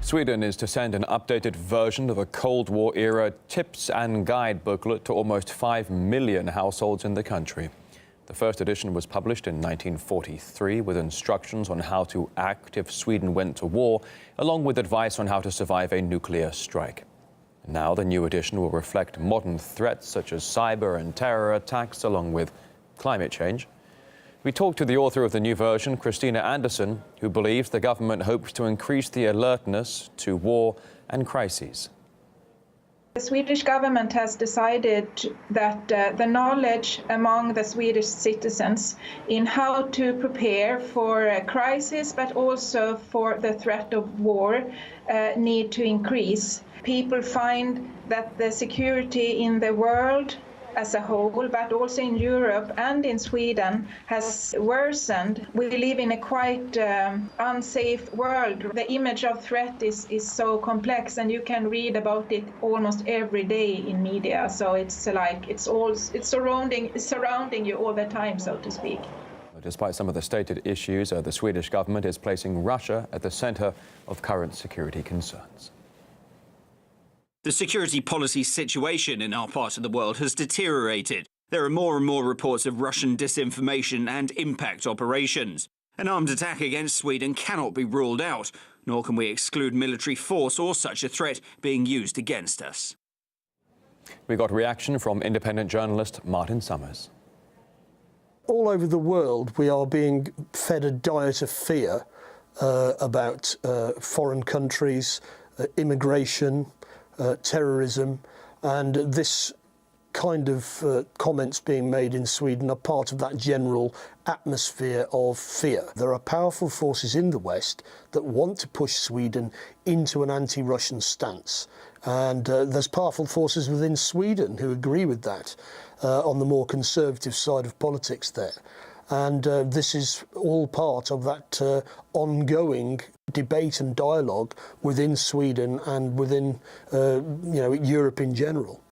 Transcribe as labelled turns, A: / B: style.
A: Sweden is to send an updated version of a Cold War-era tips and guide booklet to almost 5 million households in the country. The first edition was published in 1943 with instructions on how to act if Sweden went to war, along with advice on how to survive a nuclear strike. Now the new edition will reflect modern threats such as cyber and terror attacks, along with climate change. We talked to the author of the new version, Christina Andersson, who believes the government hopes to increase the alertness to war and crises.
B: The Swedish government has decided that the knowledge among the Swedish citizens in how to prepare for a crisis, but also for the threat of war, need to increase. People find that the security in the world as a whole, but also in Europe and in Sweden, has worsened. We live in a quite unsafe world. The image of threat is so complex, and you can read about it almost every day in media. So it's like it's surrounding you all the time, so to speak.
A: Despite some of the stated issues, the Swedish government is placing Russia at the center of current security concerns.
C: The security policy situation in our part of the world has deteriorated. There are more and more reports of Russian disinformation and impact operations. An armed attack against Sweden cannot be ruled out, nor can we exclude military force or such a threat being used against us.
A: We got reaction from independent journalist Martin Summers.
D: All over the world, we are being fed a diet of fear about foreign countries, immigration, terrorism, and this kind of comments being made in Sweden are part of that general atmosphere of fear. There are powerful forces in the West that want to push Sweden into an anti-Russian stance, and there's powerful forces within Sweden who agree with that on the more conservative side of politics there. And this is all part of that ongoing debate and dialogue within Sweden and within Europe in general.